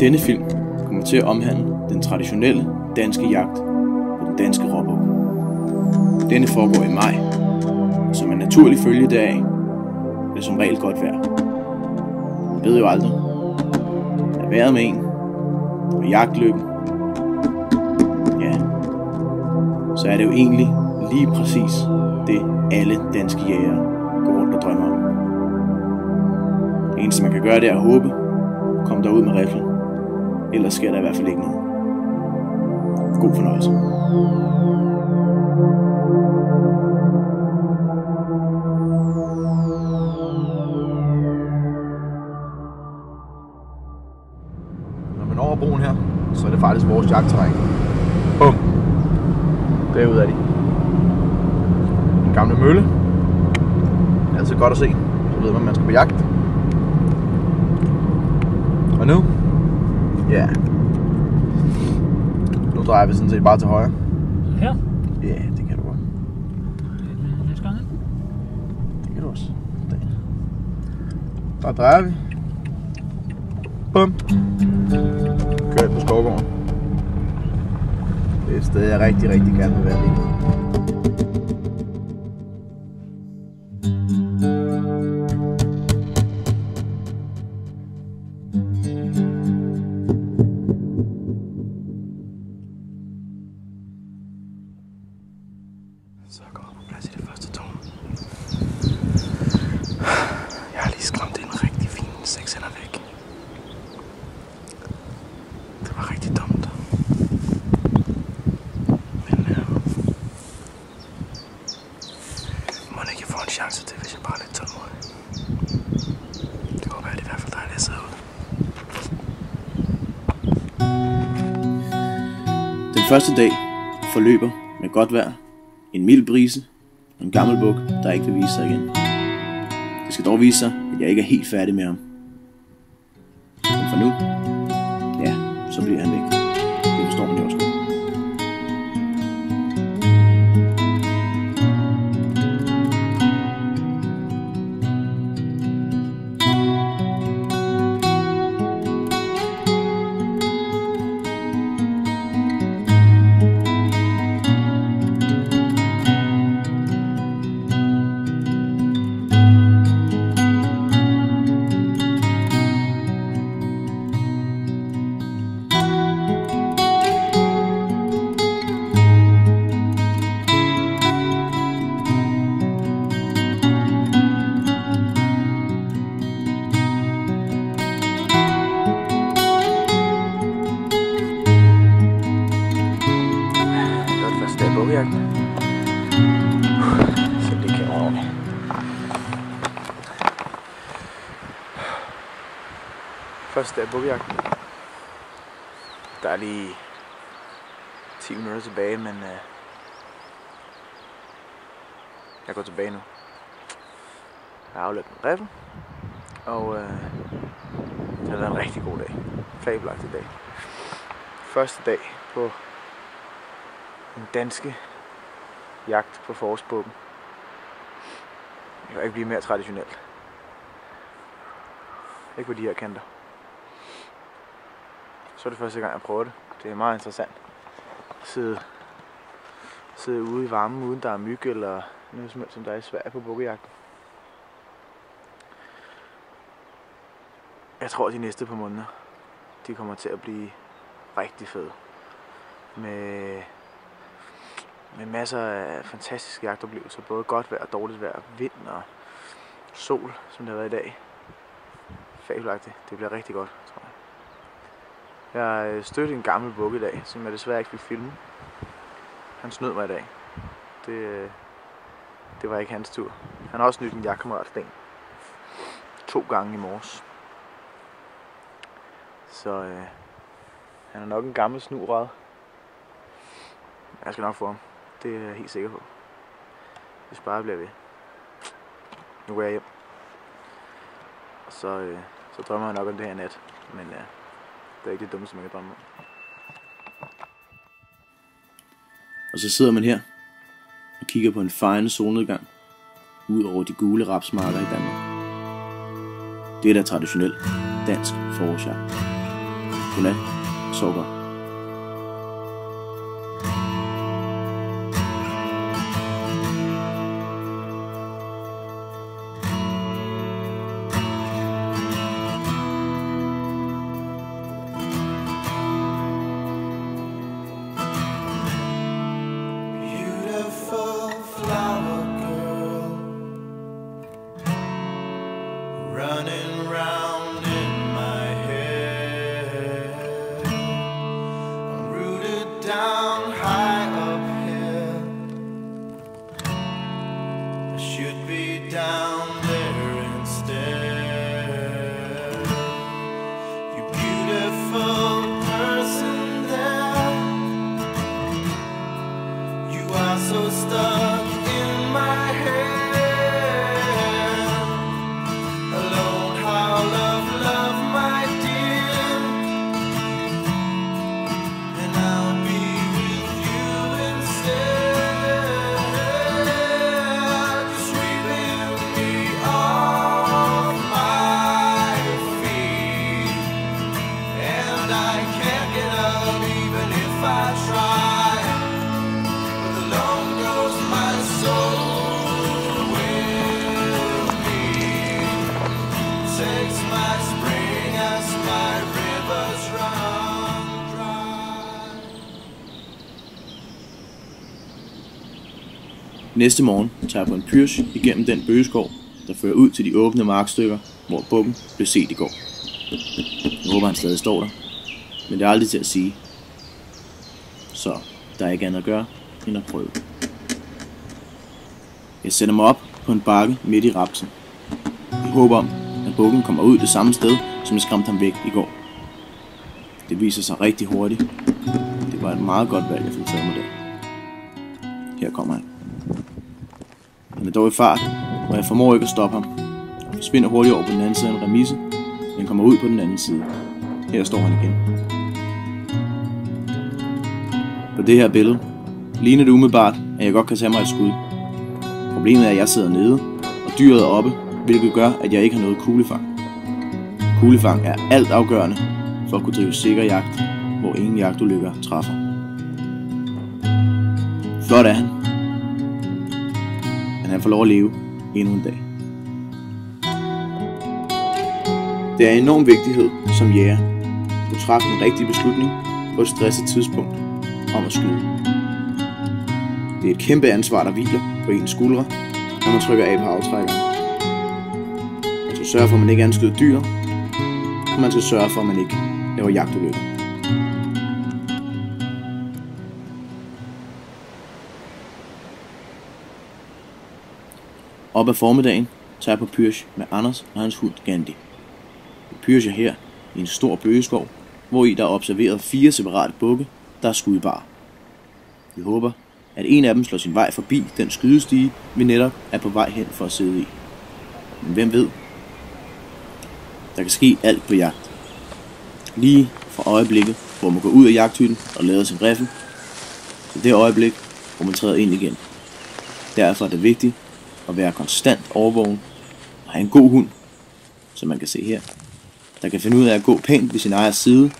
Denne film kommer til at omhandle den traditionelle danske jagt på den danske råbuk. Denne foregår i maj, og som en naturlig følge deraf er det som regel godt vejr. Man ved jo aldrig, at vejret med en og jagtlykken, ja, så er det jo egentlig lige præcis det, alle danske jægere går rundt og drømmer om. Det eneste man kan gøre, det er at håbe, kom derud med riflen. Ellers sker der i hvert fald ikke noget. God fornøjelse. Når man over broen her, så er det faktisk vores jagtterræn. Bum! Derude er de. En gamle mølle. Det er altid godt at se. Så ved man skal på jagt. Og nu? Ja. Nu drejer vi sådan set bare til højre. Her? Ja, det kan du godt. Næste gang? Det kan du også. Der drejer vi. Bum. Kører på Skovgården. Det er et sted, jeg rigtig gerne vil være lige nu. Så jeg går på plads i det første tårn. Jeg har lige skræmt en rigtig fin 6-hænder væk. Det var rigtig dumt. Men må ikke få en chance til, hvis jeg bare er lidt tålmodig. Det håber jeg i hvert fald, der er det sidder ude. Den første dag forløber med godt vejr, en mild brise og en gammel buk, der ikke vil vise sig igen. Det skal dog vise sig, at jeg ikke er helt færdig med ham. Men for nu, ja, så bliver han væk. Det forstår man jo også godt. Bukkejagt. Så det kan ordentligt. Første dag bukkejagt. Der er lige 10 minutter tilbage, men jeg går tilbage nu. Jeg har afløbet en riffel, og det har været en rigtig god dag. Fabelagtig dag. Første dag på den danske jagt på forårsbukken. Det kan ikke blive mere traditionelt. Ikke på de her kanter. Så er det første gang jeg prøver det. Det er meget interessant. Sidde ude i varmen, uden der er myg eller noget som helst, som der er i Sverige på bukkejagten. Jeg tror, at de næste par måneder, de kommer til at blive rigtig fede. Med masser af fantastiske jagtoplevelser. Både godt vejr og dårligt vejr, vind og sol, som det har været i dag. Fabelagtigt. Det bliver rigtig godt, tror jeg. Jeg stødte en gammel bukke i dag, som jeg desværre ikke fik filme. Han snød mig i dag. Det var ikke hans tur. Han har også snydt en jagtkammerat Sten 2 gange i morges. Så han er nok en gammel snurad. Jeg skal nok få ham. Det er jeg helt sikker på. Hvis bare jeg bliver ved. Nu går jeg hjem. Og så drømmer jeg nok om det her nat. Men det er ikke det dummeste, man kan drømme om. Og så sidder man her og kigger på en fejende solnedgang ud over de gule rapsmarker i Danmark. Det er da traditionelt dansk forårsjagt. Godnat. Sov godt. Running round in my head, I'm rooted down high up here. I should be down there instead. You beautiful person there, you are so stuck in my head. Næste morgen tager jeg på en pyrsch igennem den bøgeskov, der fører ud til de åbne markstykker, hvor bukken blev set i går. Jeg håber, han stadig står der, men det er aldrig til at sige. Så der er ikke andet at gøre, end at prøve. Jeg sætter mig op på en bakke midt i rapsen. Jeg håber om, at bukken kommer ud det samme sted, som jeg skræmte ham væk i går. Det viser sig rigtig hurtigt. Det var et meget godt valg, jeg fik taget mig der. Her kommer han. Han er dog i fart, og jeg formår ikke at stoppe ham. Han forsvinder hurtigt over på den anden side af en remise, men kommer ud på den anden side. Her står han igen. På det her billede ligner det umiddelbart, at jeg godt kan tage mig et skud. Problemet er, at jeg sidder nede, og dyret er oppe, hvilket gør, at jeg ikke har noget kuglefang. Kuglefang er alt afgørende for at kunne drive sikker jagt, hvor ingen jagtulykker træffer. Flot er han. Men han får lov at leve endnu en dag. Det er en enorm vigtighed som jæger at træffe en rigtig beslutning på et stresset tidspunkt om at skyde. Det er et kæmpe ansvar, der hviler på ens skuldre, når man trykker af på aftrækkeren. Man skal sørge for, at man ikke anskyder dyr, og man skal sørge for, at man ikke laver jagtulykker. Op ad formiddagen tager jeg på pyrsch med Anders og hans hund Gandhi. Vi pyrscher her i en stor bøgeskov, hvor i der er observeret 4 separate bukke, der er skudbare. Vi håber, at en af dem slår sin vej forbi den skydestige, vi netop er på vej hen for at sidde i. Men hvem ved? Der kan ske alt på jagt. Lige fra øjeblikket, hvor man går ud af jagthytten og lader sin riffel, til det øjeblik, hvor man træder ind igen. Derfor er det vigtigt at være konstant overvågen og have en god hund, som man kan se her, der kan finde ud af at gå pænt ved sin ejers side,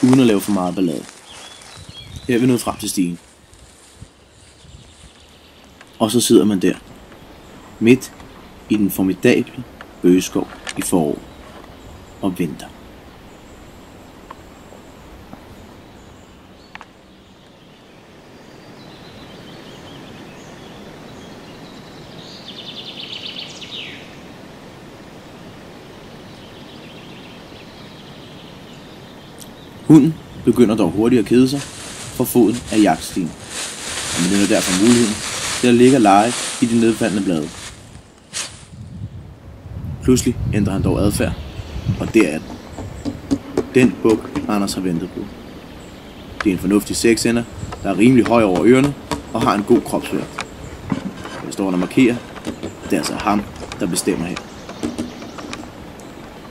uden at lave for meget ballade. Her er vi nået frem til stigen. Og så sidder man der, midt i den formidable bøgeskov i forår, og venter. Hunden begynder dog hurtigt at kede sig for foden af jagtstien, og man benytter derfor muligheden til at ligge og lege i de nedfaldende blade. Pludselig ændrer han dog adfærd, og der er den. Den buk, Anders har ventet på. Det er en fornuftig seksender, der er rimelig høj over ørerne og har en god kropsvægt. Der står der markerer, det er altså ham, der bestemmer her.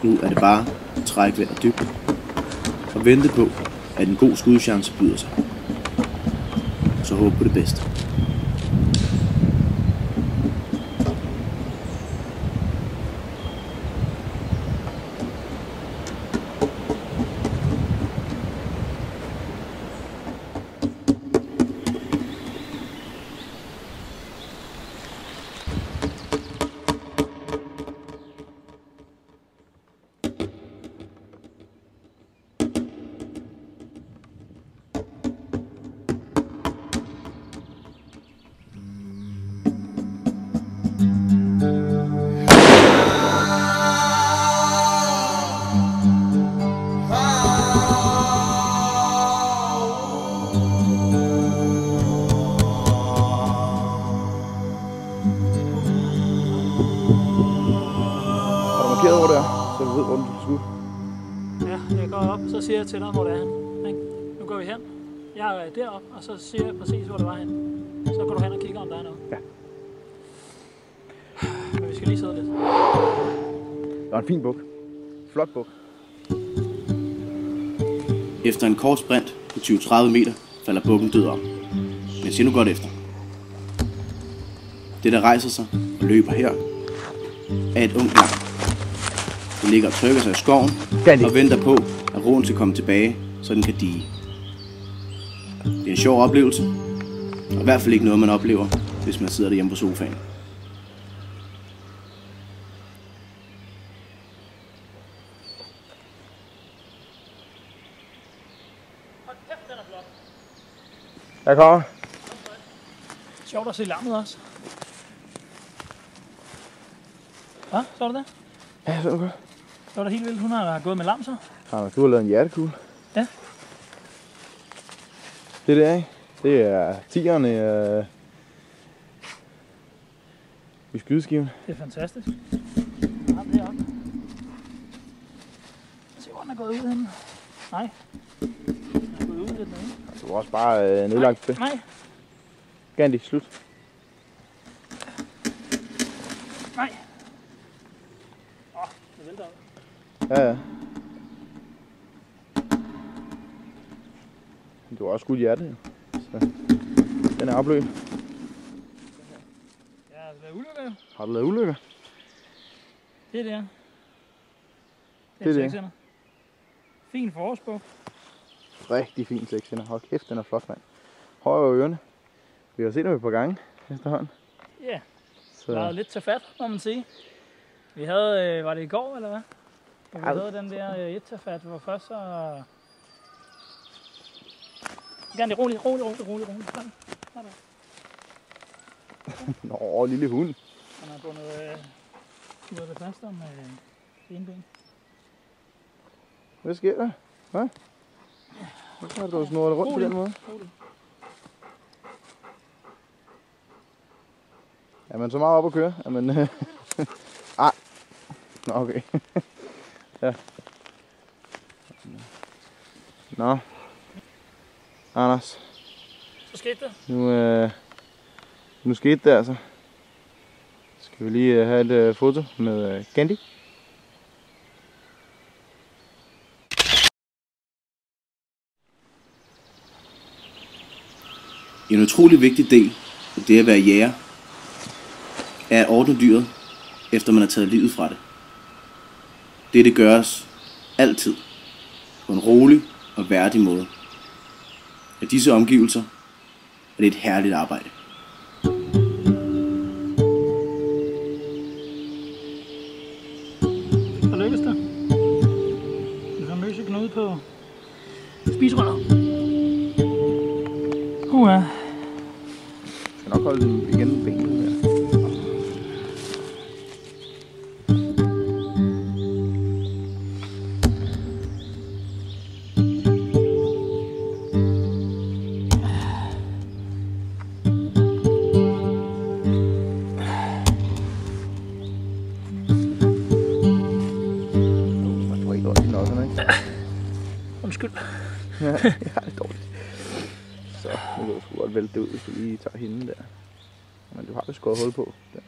Nu er det bare at trække vejret dybt og vente på, at en god skudchance byder sig. Så håb på det bedste. op, så siger jeg til dig, hvor det er henne. Ikke? Nu går vi hen. Jeg er deroppe, og så siger jeg præcis, hvor det var henne. Så går du hen og kigger, om der er noget. Ja. Men vi skal lige sidde lidt. Der er en fin buk. Flot buk. Efter en kort sprint på 20-30 meter falder bukken død om. Men se nu godt efter. Det, der rejser sig og løber her, er et ungt lam. Det ligger og trykker sig i skoven og venter på, at roen skal komme tilbage, så den kan dige. Det er en sjov oplevelse, og i hvert fald ikke noget, man oplever, hvis man sidder derhjemme på sofaen. Jeg kommer. Sjovt at se lammet også. Hvad? Så du det? Ja, så godt. Så var det helt vildt. Hun har gået med lam så. Anders, du har lavet en hjertekugle. Ja. Det der, ikke? Det er tigerne i skydeskiven. Det er fantastisk. Ja, det er oppe. Se, hvor den er gået ud henne. Nej. Den er gået ud lidt nede. Du var også bare nedlagt det. Nej. Gandhi, slut. Nej. Det vælter op. Ja, ja. Du har også skudt hjertet, jo. Så den er opløb. Ja, det er ulykker. Har du lavet ulykker? Det er det. Det er det. Det. Fin forårsbog. Rigtig fin seksender. Hold kæft, den er flot, mand. Høj over ørerne. Vi har set dem et par gange efterhånden. Ja, Så det var lidt til fat, må man sige. Vi havde, var det i går, eller hvad? Vi havde den der et-til-fat, hvor først så... Gerne rolig. Nå, lille hund. Han har bundet det fast om benben. Hvad sker der? Hvad? Hvorfor har du snurret rundt på den måde? Er man så meget op at køre? Er man... Nå, okay. Ja. Nå. Anders. Så skete det. Nu skete det altså. Skal vi lige have et foto med Gandhi? En utrolig vigtig del af det at være jæger er at ordne dyret, efter man har taget livet fra det. Det gøres altid på en rolig og værdig måde. Af disse omgivelser er det et herligt arbejde. Så lykkes det. Den famøse knude på spiserøret. Jeg skal nok holde den igen benet her. Undskyld. Ja, jeg har det dårligt. Så nu kan du sgu godt vælte det ud, hvis du lige tager hende der. Men du har jo skåret hul på. Der.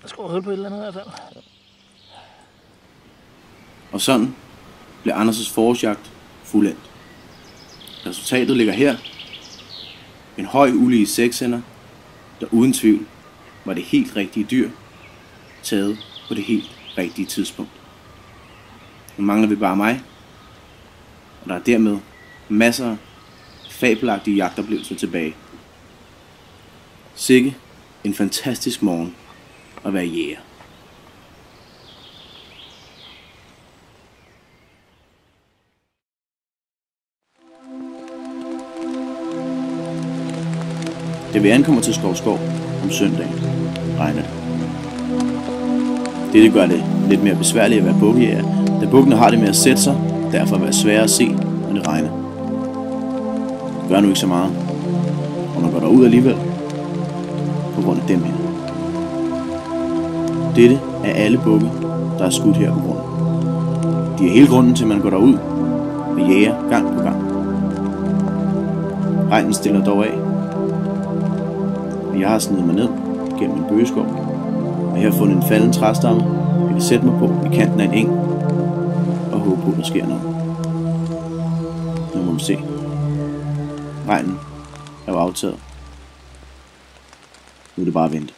Jeg skåret hul på et eller andet i hvert fald. Og sådan blev Anders' forårsjagt fuldendt. Resultatet ligger her. En høj ulige seksender, der uden tvivl var det helt rigtige dyr, taget på det helt rigtige tidspunkt. Nu mangler vi bare mig, og der er dermed masser af fabelagtige jagtoplevelser tilbage. Sikke en fantastisk morgen at være jæger. Da vi ankommer til Skovskov om søndagen, regner det. Det gør det lidt mere besværligt at være bukkejæger, da bukkene har det med at sætte sig, derfor være svære at se, når det regner. Det gør nu ikke så meget, og man går derud alligevel, på grund af dem her. Dette er alle bukke, der er skudt her på grunden. De er hele grunden til, at man går derud, og jager gang på gang. Regnen stiller dog af, og jeg har snedet mig ned gennem en bøgeskov, og jeg har fundet en falden træstamme, jeg kan sætte mig på i kanten af en eng og håbe på, at der sker noget. Nu må vi se. Regnen er jo aftaget. Nu er det bare at vente.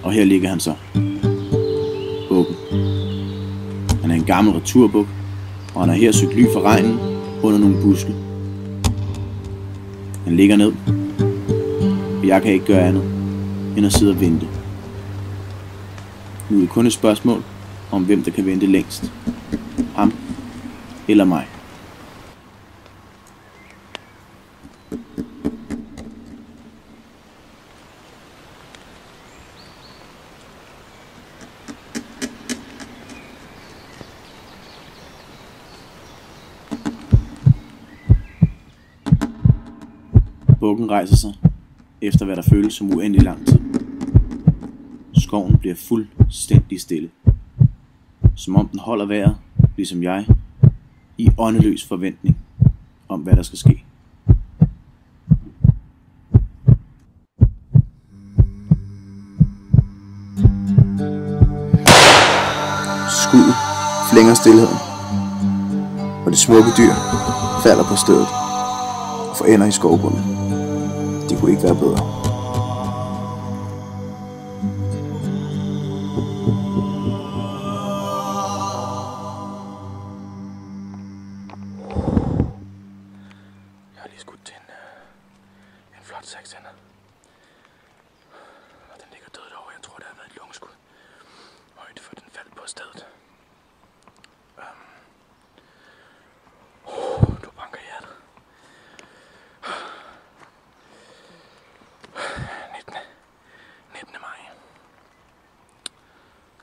Og her ligger han så. Bukken. Han er en gammel returbuk, og han er her søgt ly for regnen under nogle buske. Han ligger ned, og jeg kan ikke gøre andet end at sidde og vente. Nu er det kun et spørgsmål om hvem der kan vente længst. Ham eller mig. Bukken rejser sig, efter hvad der føles som uendelig lang tid. Skoven bliver fuldstændig stille. Som om den holder vejret, ligesom jeg, i åndeløs forventning om hvad der skal ske. Skuddet flænger stilheden, og det smukke dyr falder på stedet og forender i skovbunden. Det kunne ikke være bedre. Jeg har lige skudt til en flot saksender. Og den ligger død derovre. Jeg tror, det har været et lungeskud. Højde for den faldt på stedet. Du banker i hjertet. 19. maj.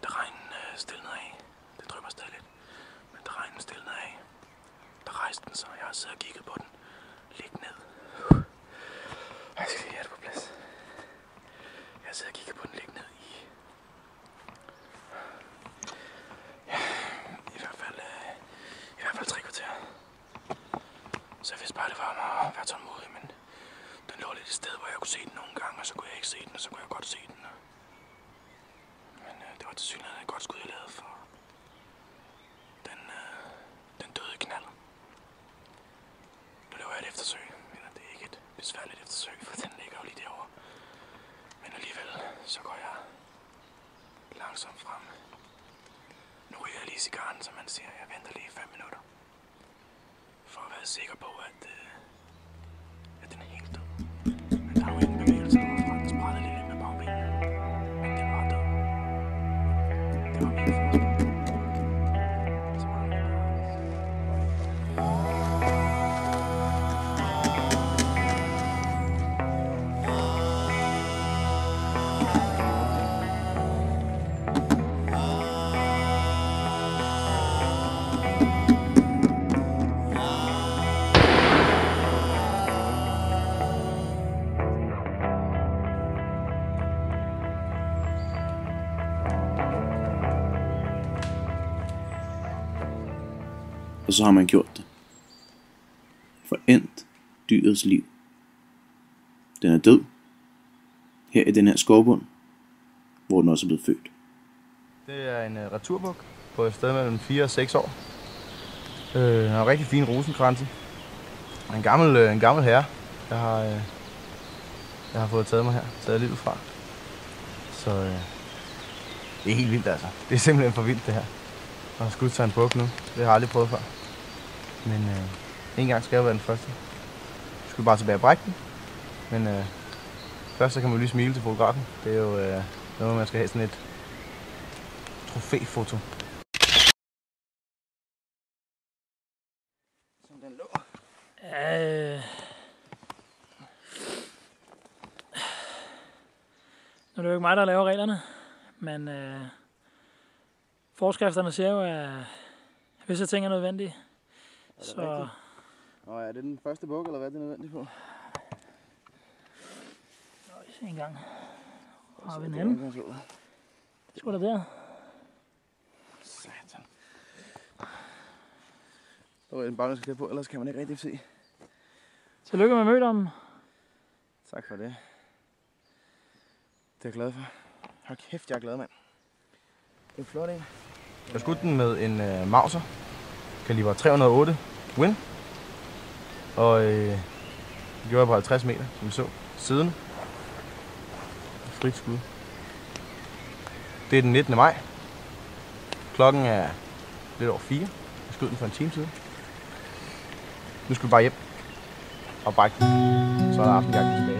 Da regnen stilnede af. Det drømmer stadig lidt. Men da regnen stilnede af, der rejste den sig. Jeg har siddet og kigget på den. Ligge ned. Jeg skal lige have det på plads. Jeg har siddet og kigget på den ligge ned i... Ja, i hvert fald 3 kvarter. Så jeg vidste bare, det var at være tålmodig, men den lå lidt et sted, hvor jeg kunne se den nogle gange, og så kunne jeg ikke se den, og så kunne jeg godt se den. Men det var tilsyneladende et godt skud, jeg lavede for den døde knald. Nu laver jeg et eftersøg, eller det er ikke et besværligt eftersøg, for den ligger jo lige derovre. Men alligevel, så går jeg langsomt frem. Nu ryger jeg lige cigaren, som man siger. Jeg venter lige 5 minutter. For at være sikker på, at den er helt død. Men der er jo ingen bevægelse overfra. Den sprællede lidt med bagbenene. Men den var død. Det var min forskel. Så var den bare... Og så har man gjort det. Forændt dyrets liv. Den er død. Her i den her skovbund, hvor den også er blevet født. Det er en returbuk på et sted mellem 4 og 6 år. Den har en rigtig fin rosenkranse. En gammel herre, jeg har fået taget mig her, taget livet fra. Så det er helt vildt altså. Det er simpelthen for vildt det her. Jeg har skudt sig en buk nu. Det har jeg aldrig prøvet før. Men en gang skal jeg være den første. Jeg skulle bare tilbage og brække den. Men først så kan man jo lige smile til fotografen. Det er jo noget, man skal have sådan et trofæfoto. Som den lå. er det jo ikke mig, der laver reglerne, men forskrifterne siger jo, at visse ting er nødvendige. Er det rigtigt? Og er det den første buk, eller hvad er det nødvendigt på? En gang har vi den henne. Sgu da der. Satan. Der var en bare, der skal på, ellers kan man ikke rigtig se. Tillykke med mødommen. Tak for det. Det er jeg glad for. Hold kæft, jeg er glad, mand. Det er flot, en. Jeg skudte den med en Mauser. Kaliber 308 Win. Og det gjorde jeg på 50 meter, som vi så. Siden. Frit skud. Det er den 19. maj. Klokken er lidt over 4. Jeg skød den for en time siden. Nu skal vi bare hjem og brække den. Så er der aftenjagt tilbage.